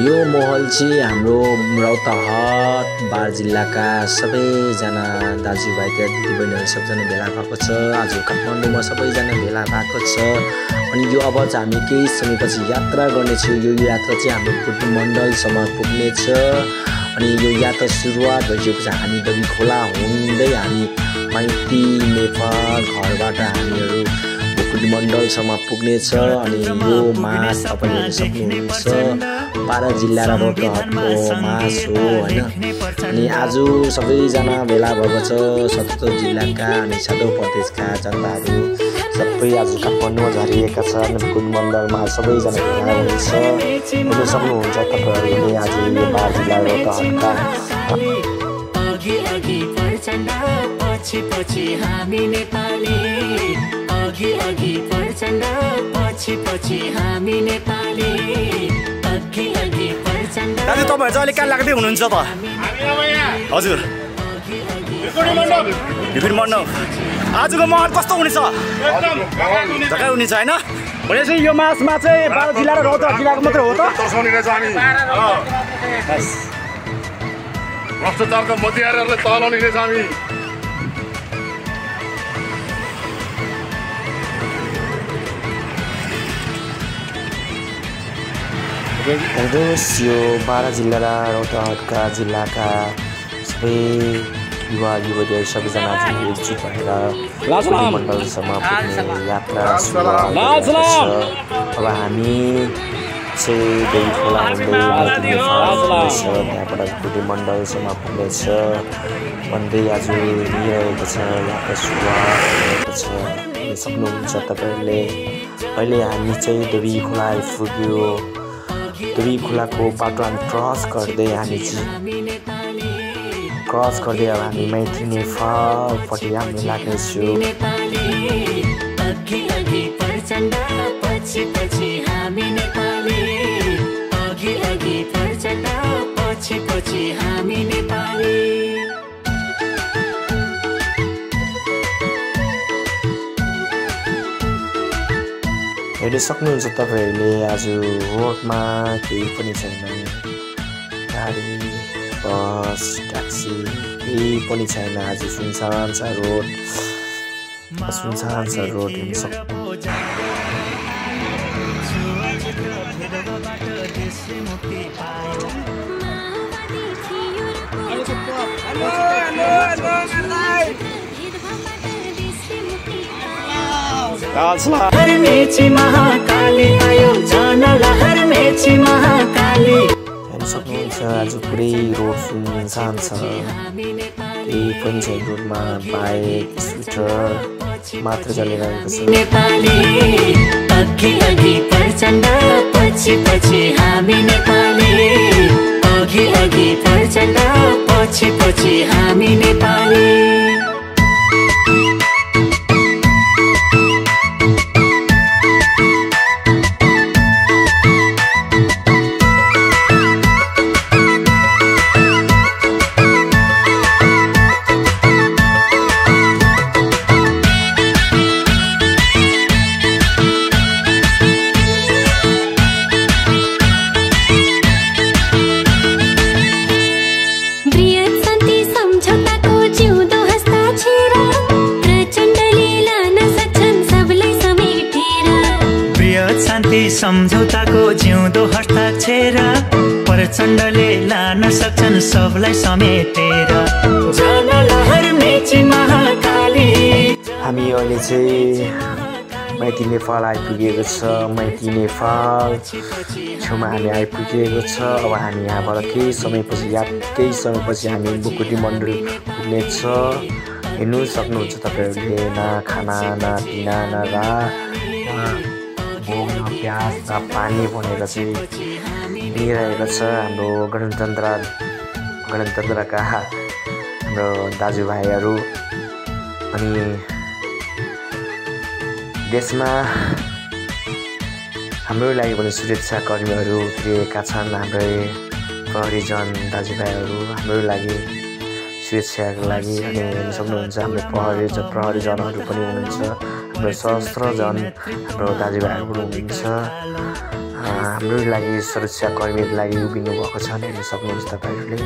यो महल चाहिँ हाम्रो रौतहट बार जिल्लाका सबैजना दाजुभाइ दिदीबहिनीहरू सबजना भेला भएको छ। आज काठमाडौँमा सबैजना भेला भएको छ। अनि यो अब चाहिँ हामी केही समयपछि यात्रा गर्नेछौँ। यो यात्रा चाहिँ हाम्रो कुटी मण्डलसम्म पुग्नेछ। अनि यो यात्रा सुरुवात भइसकेपछि हामी दबी खोला हुँदै हामी माइती नेपाल घरबाट हामीहरू कुटी मण्डलसम्म पुग्नेछ। अनि यो मास तपाईँले सक्नुहुन्छ बारा जिल्ला र रौतहटको मास हो होइन। अनि आज सबैजना भेला भएको छ। 77 जिल्लाका अनि 7 प्रदेशका जनताहरू सबै आज काठमाडौँमा झरिएका छन्। कुटी मण्डलमा सबैजना भेला हुनुहुन्छ। हेर्न सक्नुहुन्छ तपाईँहरूले आज यो बारा जिल्ला रौतहटका पछि हामी नेपाली अघि प्रचण्ड पछि हामी नेपाली अघि प्रचण्ड। दाजु तपाईहरु चाहिँ अलिक कहाँ लाग्दै हुनुहुन्छ त? हजुर विपिन मण्डप आजको महल कस्तो हुनेछ? झकाइ हुनेछ हैन? भनेपछि यो मासमा चाहिँ बारा जिल्ला र रौतहट जिल्लाको मात्र हो त? भ्रष्टाचारका मतियारहरूलाई तलाउने रहेछ हामी। हेर्नुहोस् यो बारा जिल्ला र रौतहटका जिल्लाका सबै युवा युवतीहरू सबैजना एकजुट भएर मण्डलसम्म पुग्ने यात्रा सुरुवात छ। अब हामी चाहिँ देवी खोला हुँदै यहाँबाट कुटी मण्डलसम्म पुग्नेछ भन्दै आज लिइरहेको छ। यात्रा सुरुवात भएको छ। सक्नुहुन्छ तपाईँहरूले। अहिले हामी चाहिँ देवी खोला आइपुग्यो। देवी खोलाको बाटो हामी क्रस गर्दै हामी अब हामी माइती नेपालपट्टि हामी लाग्नेछौँ। हेर्न सक्नुहुन्छ तपाईँहरूले आज रोडमा केही पनि छैन। गाडी बस ट्याक्सी केही पनि छैन। आज सुनसान छ रोड हेर्न सक्नुहुन्छ। हर मेची महाकाली आयो जानला हर मेची महाकाली। हेर्न सक्नुहुन्छ आज पुरै रोड सुनसान छ। केही पनि छैन रोडमा। बाइक स्कुटर मात्र चलिरहेको छ। नेपाली अघि प्रचण्ड पछि हामी नेपाली अघि प्रचण्ड पछि हामी नेपाली। सम्झौताको जिउँदो हस्ताक्षर प्रचण्डले लान सक्छन् सबलाई समेटेर। जनलहर मेची महाकाली। हामी अहिले चाहिँ माइती नेपाल आइपुगेको छ। माइती नेपाल छेउमा हामी आइपुगेको छ। अब हामी यहाँबाट केही समयपछि हामी बुकुटी मण्डल पुग्नेछ। हेर्नु सक्नुहुन्छ तपाईँहरूले। न खाना न पिना न भोग न प्याज न पानी भनेर चाहिँ दिइरहेको छ हाम्रो गणतन्त्रका हाम्रो दाजुभाइहरू। अनि देशमा हाम्रो लागि पनि सुरक्षाकर्मीहरू उत्रिएका छन्। हाम्रै प्रहरीजन दाजुभाइहरू हाम्रो लागि सुरक्षाको लागि। अनि हेर्न सक्नुहुन्छ हाम्रो प्रहरीजनहरू पनि हुनुहुन्छ। हाम्रो सशस्त्र जन हाम्रो दाजुभाइहरू पनि हुनुहुन्छ। हाम्रो लागि सुरक्षाकर्मीहरूको लागि उभिनु भएको छ नि हेर्न सक्नुहुन्छ तपाईँहरूले।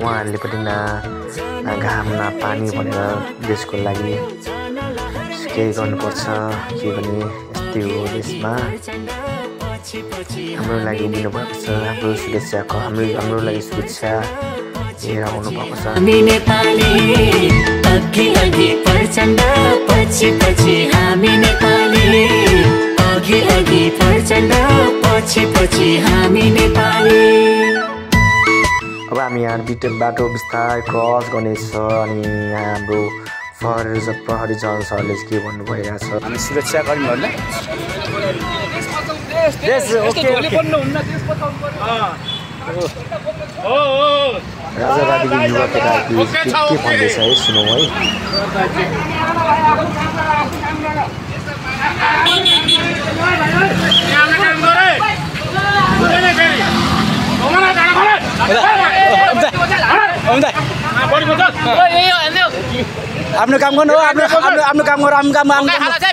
उहाँहरूले पनि न घाम न पानी भनेर देशको लागि केही गर्नुपर्छ के भने यस्तै हो देशमा। हाम्रो लागि उभिनु भएको छ, हाम्रो सुरक्षाको हाम्रो लागि सुरक्षा लिएर आउनु भएको छ। हामी नेपाली अघि अघि प्रचण्ड पछि पछि हामी नेपाली अघि अघि प्रचण्ड पछि पछि हामी नेपाली। अब हामी यहाँ बाटो बिस्तारै क्रस गर्नेछ अनि यहाँ हाम्रो प्रहरी जवानहरूले के भन्नु भइरहेछ। हामी सुरक्षाकर्मीहरूलाई राजावादीको युवा केटाहरू के भन्दैछ है सुनौँ है। आफ्नो काम गर्नु हो, आफ्नो काम गर, आफ्नो काम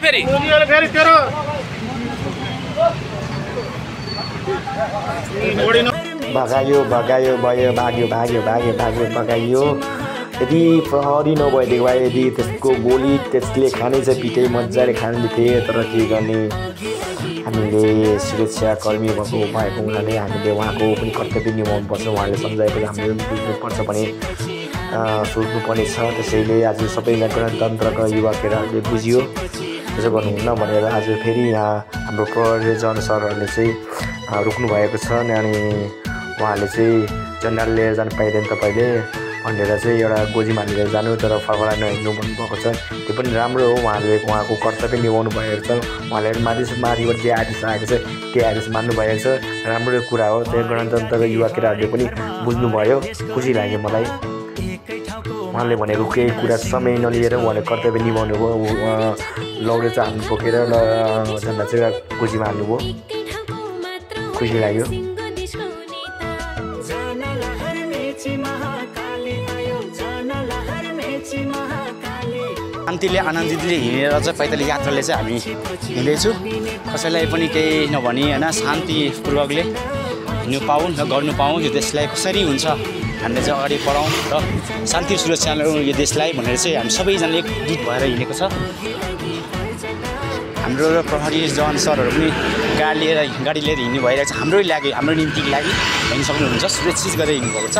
फेरि भगायो भयो भगाइयो। यदि प्रहरी नभइदिएको भए यदि त्यसको गोली त्यसले खाने चाहिँ पिटै मजाले खाने थिए, तर के गर्ने हामीले सुरक्षाकर्मी भएको हुनाले हामीले उहाँको पनि कर्तव्य निभाउनुपर्छ। उहाँले सम्झाएको हामीले बुझ्नुपर्छ भने सोच्नुपर्ने छ। त्यसैले आज सबैजना गणतन्त्रका युवा केटाहरूले बुझ्यो त्यसो गर्नुहुन्न भनेर आज फेरि यहाँ हाम्रो प्रहरी जवान सरहरूले चाहिँ रोक्नु भएको छ अनि उहाँहरूले चाहिँ झन्डा लिएर जानु पाइँदैन तपाईँले भनेर चाहिँ एउटा गोजीमा लिएर जानु, तर फर्कला नहिँड्नु भन्नुभएको छ। त्यो पनि राम्रो हो, उहाँको कर्तव्य निभाउनु भएको छ। उहाँले माथिबाट जे आदेश आएको छ त्यही आदेश मान्नु भएको छ, राम्रो कुरा हो। त्यो गणतन्त्रका युवा केटाहरूले पनि बुझ्नुभयो, खुसी लाग्यो मलाई। उहाँले भनेको केही कुरा समय नलिएर उहाँले कर्तव्य निभाउनु भयो। लौडे चाहिँ हाल्नु बोकेर झन्डा चाहिँ गोजीमा हाल्नुभयो, खुसी लाग्यो। शान्तिले आनन्दितले हिँडेर चाहिँ पैदल यात्राले चाहिँ हामी हिँड्दैछु। कसैलाई पनि केही नभनी होइन शान्तिपूर्वकले हिँड्नु पाऊँ गर्नु पाऊँ। यो देशलाई कसरी हुन्छ हामीले चाहिँ अगाडि बढाउँ र शान्ति सुरक्षा यो देशलाई भनेर चाहिँ हामी सबैजनाले एकजुट भएर हिँडेको छ। हाम्रो र प्रहरी जवान सरहरू पनि गाडी लिएर हिँड्नु भइरहेको छ। हाम्रो निम्तिको लागि हिँड्नु सक्नुहुन्छ, सुरक्षित गरेर हिँड्नुभएको छ।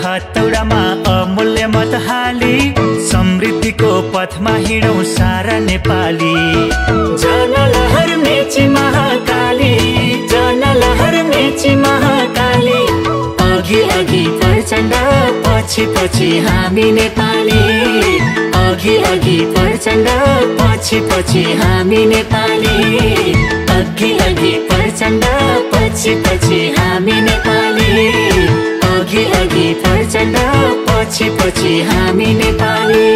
हतौडामा अमूल्य मत हाली समृद्धिको पथमा हिँडौँ सारा नेपाली। जनलहर मेची महाकाली, जनलहर मेची महाकाली अघि अघि प्रचण्ड पछि पछि हामी नेपाली अघि अघि प्रचण्ड पछि पछि हामी नेपाली अघि अघि प्रचण्ड पछि पछि हामी नेपाली अघि अघि प्रचण्ड पछि पछि हामी नेपाली।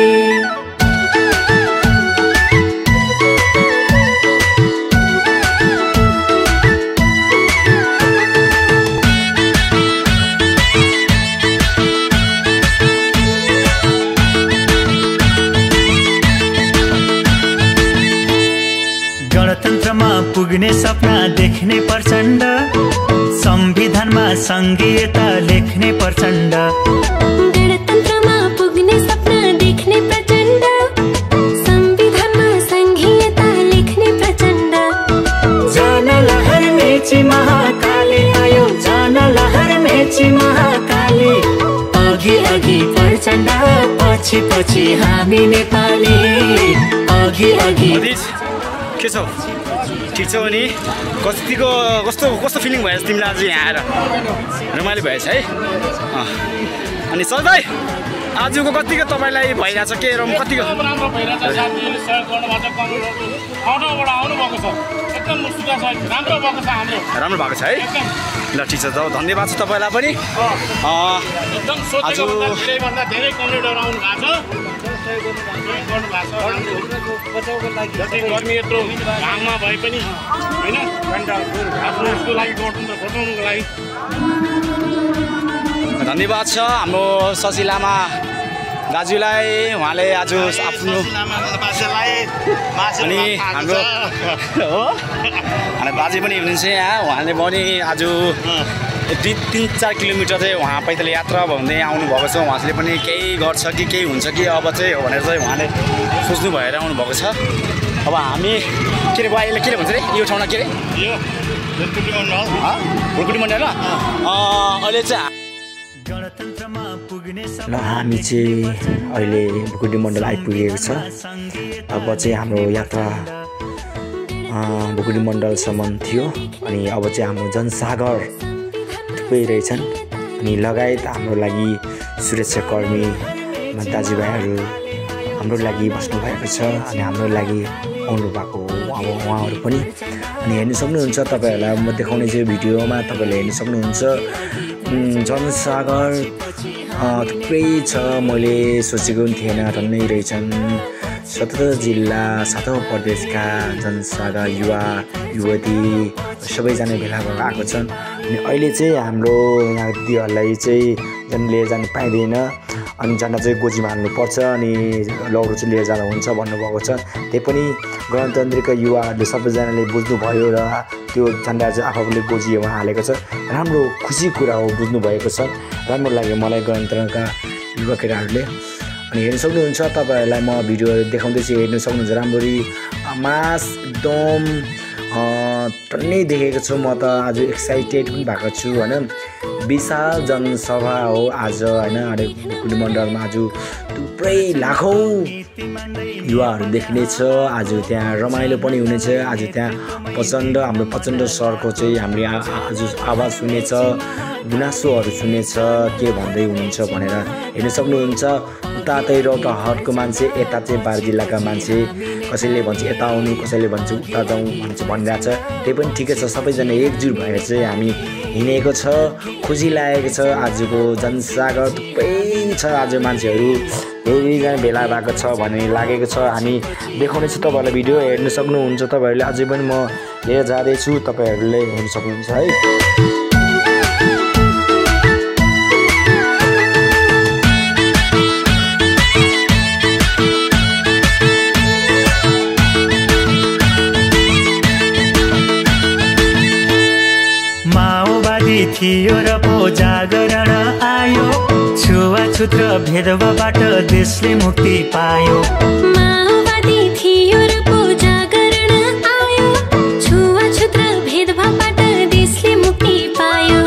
गणतन्त्रमा पुग्ने सपना देख्ने प्रचण्ड, संविधानमा संघीयता लेख्ने प्रचण्ड। गणतन्त्रमा पुग्ने सपना देख्ने प्रचण्ड, संविधानमा संघीयता लेख्ने प्रचण्ड। जनलहर मेची महाकाली आयो, जनलहर मेची महाकाली अघि अघि प्रचण्ड पछि पछि हामी नेपाली अघि अघि। के छ ठिक छ भने कस्तो फिलिङ भएछ तिमीलाई आज यहाँ आएर? रमाइलो भएछ है। अनि सर दाइ आजको कतिको तपाईँलाई भइरहेछ के रम कतिको राम्रो भइरहेछ साथीहरूले सहयोग गर्नुभएको छ कमेन्टहरू ठाउँ-ठाउँबाट आउनुभएको छ एकदम मुस्कुरा छ राम्रो भएको छ हाम्रो राम्रो भएको छ है ल ठिक छ त धन्यवाद छ तपाईँलाई पनि एकदम सोचेको भन्दा धेरैभन्दा धेरै कमेन्टहरू आउनु भएको छ जति गर्मी यत्रो घाममा भए पनि होइन आफ्नो उसको लागि घटाउनुको लागि धन्यवाद छ हाम्रो शशि लामा दाजुलाई उहाँले आज आफ्नो अनि हाम्रो हो अनि बाजे पनि हुनुहुन्छ यहाँ उहाँले पनि आज 2-3-4 किलोमिटर चाहिँ उहाँ पैदल यात्रा भन्दै आउनुभएको छ उहाँले पनि केही गर्छ कि केही हुन्छ कि अब चाहिँ भनेर चाहिँ उहाँले सोच्नु भएर आउनुभएको छ अब हामी के अरे अहिले के भन्छ अरे यो ठाउँमा के अरे यो भुलकुटी मण्डल अहिले चाहिँ ल हामी चाहिँ अहिले भुकुटी मण्डल आइपुगेको छ अब चाहिँ हाम्रो यात्रा भुकुटी मण्डलसम्म थियो अनि अब चाहिँ हाम्रो जनसागर थुप्रै रहेछन् अनि लगायत हाम्रो लागि सुरक्षाकर्मी दाजुभाइहरू हाम्रो लागि बस्नुभएको छ अनि हाम्रो लागि आउनुभएको अब उहाँहरू पनि अनि हेर्नु सक्नुहुन्छ तपाईँहरूलाई म देखाउने चाहिँ भिडियोमा तपाईँहरूले हेर्नु सक्नुहुन्छ जनसागर थुप्रै छ मैले सोचेको पनि थिएन टन्नै रहेछन् 17 जिल्ला 7औं प्रदेशका जनसागर युवा युवती सबैजना भेला भएर आएको छन् अनि अहिले चाहिँ हाम्रो यहाँ दिदीहरूलाई चाहिँ लिएर जानु पाइँदैन अनि झन्डा चाहिँ गोजीमा हाल्नुपर्छ अनि लौरो चाहिँ लिएर जाँदा हुन्छ भन्नुभएको छ त्यही पनि गणतन्त्रका युवाहरूले सबैजनाले बुझ्नुभयो र त्यो झन्डा चाहिँ आफूले गोजीमा हालेको छ राम्रो खुसी कुरा हो बुझ्नुभएको छ राम्रो लाग्यो मलाई गणतन्त्रका युवा केटाहरूले अनि हेर्न सक्नुहुन्छ तपाईँहरूलाई म भिडियो देखाउँदैछु हेर्न सक्नुहुन्छ राम्ररी मास एकदम टन्नै देखेको छु म त आज एक्साइटेड पनि भएको छु होइन विशाल जनसभा हो आज होइन भुकुटी मण्डलमा आज थुप्रै लाखौँ युवाहरू देखिनेछ आज त्यहाँ रमाइलो पनि हुनेछ आज त्यहाँ हाम्रो प्रचण्ड सरको चाहिँ हामीले आज आवाज सुनेछ गुनासोहरू सुनेछ के भन्दै हुनुहुन्छ भनेर हेर्न सक्नुहुन्छ उता चाहिँ रौतहटको मान्छे यता चाहिँ बार जिल्लाका मान्छे कसैले भन्छ यता आउनु कसैले भन्छ उता जाउँ भन्छ भनिरहेछ त्यही पनि ठिकै छ सबैजना एकजुट भएर चाहिँ हामी हिँडेको छ खुसी लागेको छ आजको जनसागर थुप्रै छ आज मान्छेहरू धेरैजना भेला भएको छ भन्ने लागेको छ हामी देखाउनेछु तपाईँहरूलाई भिडियो हेर्न सक्नुहुन्छ तपाईँहरूले अझै पनि म लिएर जाँदैछु तपाईँहरूले हेर्न सक्नुहुन्छ है थियो र पो जागरण आयो छुवाछुत र भेदभावबाट देशले मुक्ति पायो माओवादी थियो र पो जागरण आयो छुवाछुत र भेदभावबाट देशले मुक्ति पायो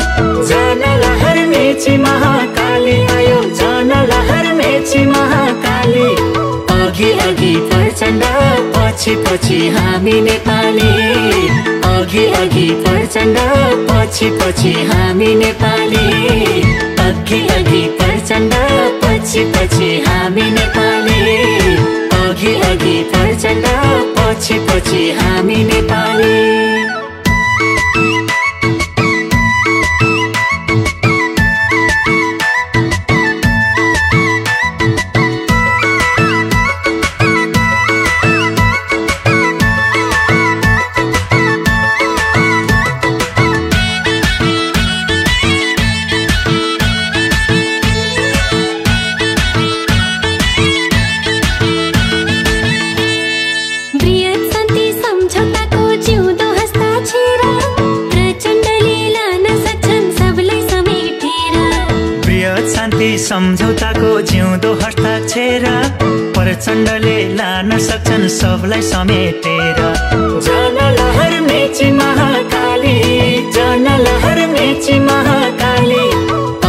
जनलहर मेची महाकाली आयो जनलहर मेची महाकाली अघि अघि प्रचण्ड पछि पछि हामी नेपाली अघि अघि प्रचण्ड पछि पछि हामी नेपाली अघि अघि प्रचण्ड पछि पछि हामी नेपाली अघि अघि प्रचण्ड पछि पछि हामी नेपाली सम्झौताको जिउँदो हस्ताक्षर प्रचण्डले लान सक्छन् सबलाई समेटेर जनलहर मेची महाकाली जनलहर मेची महाकाली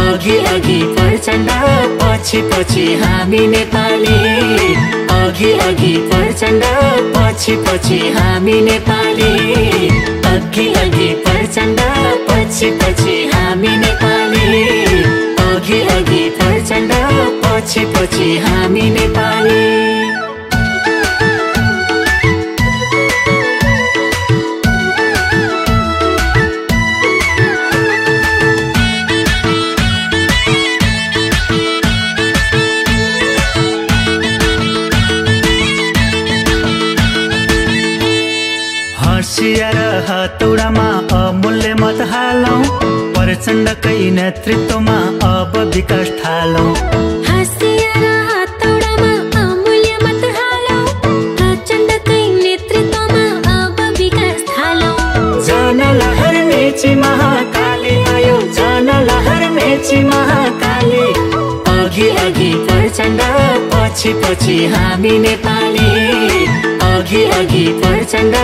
अघि अघि प्रचण्ड पछि पछि हामी नेपाली अघि अघि प्रचण्ड पछि पछि हामी नेपाली अघि अघि प्रचण्ड पछि पछि हामी नेपाली अघि अघि प्रचण्ड पछि पछि हामी नेपाली हँसिया र हतौडामा अमूल्य मत हालौं प्रचण्डकै नेतृत्वमा अब विकास थालौं हँसिया र हतौडामा अमूल्य मत हालौं प्रचण्डकै नेतृत्वमा अब विकास थालौं जन लहर मेची महाकाली आयो जन लहर मेची महाकाली अघि अघि प्रचण्ड पछि पछि हामी नेपाली अघि अघि प्रचण्ड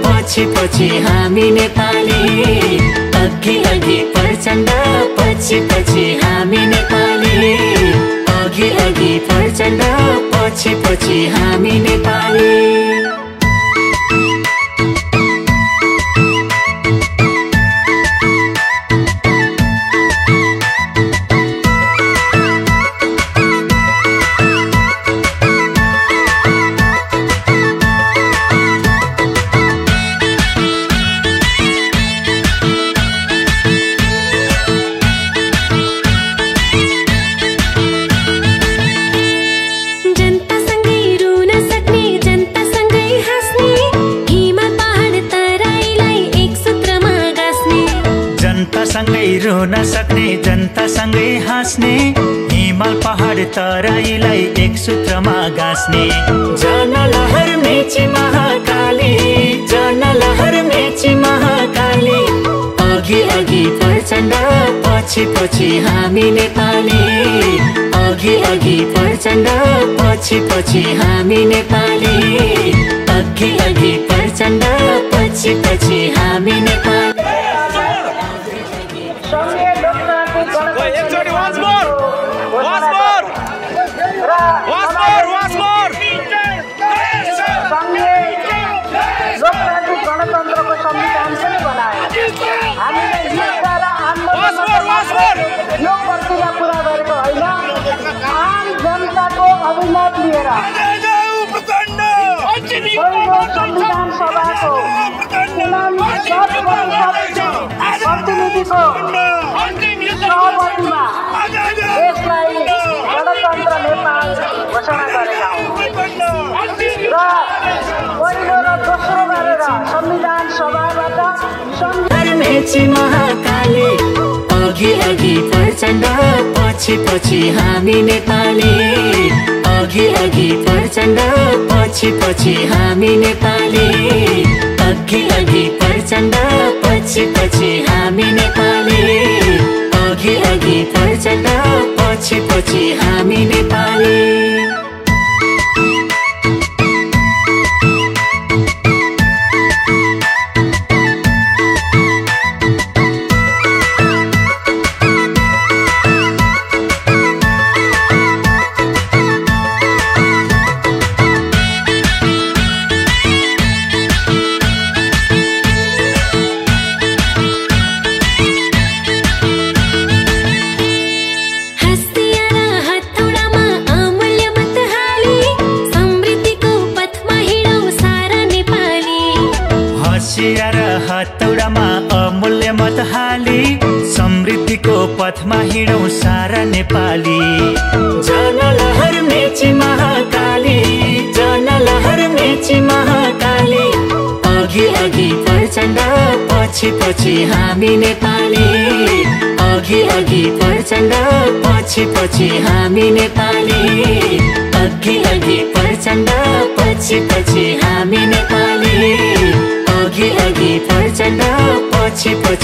पछि पछि हामी नेपाली अघि अघि प्रचण्ड पछि पछि हामी नेपाली अघि अघि प्रचण्ड पछि पछि हामी नेपाली सँगै रुन सक्ने जनतासँगै हाँस्ने हिमाल पहाड तराईलाई एक सूत्रमा गाँस्ने जनलहर मेची महाकाली जनलहर मेची महाकाली अघि अघि प्रचण्ड पछि पछि हामी नेपाली अघि अघि प्रचण्ड पछि पछि हामी नेपाली अघि अघि प्रचण्ड पछि पछि हामी नेपाली गणतन्त्रको संविधान पनि बनायो हामीले हिंसा र आन्दोलन यो प्रक्रिया पुरा गरेको होइन आम जनताको अभिमत लिएर पहिलो संविधान सभाको प्रतिनिधिको सहमतिमा देशलाई गणतन्त्र नेपाल घोषणा गरेका हौं र पहिलो र दोस्रो गरेर संविधान सभाबाट मेची महाकाली अघि अघि प्रचण्ड पछि पछि हामी नेपाली अघि अघि प्रचण्ड पछि पछि हामी नेपाली अघि अघि प्रचण्ड पछि पछि हामी नेपाली अघि अघि प्रचण्ड पछि पछि हामी नेपाली हतौडामा अमूल्य मत हाली समृद्धिको पथमा हिँडौं सारा नेपाली जनलहर मेची महाकाली जनलहर मेची महाकाली अघि अघि प्रचण्ड पछि पछि हामी नेपाली अघि अघि प्रचण्ड पछि पछि हामी नेपाली अघि अघि प्रचण्ड पछि पछि हामी नेपाली अघि अघि प्रचण्ड पछि पछि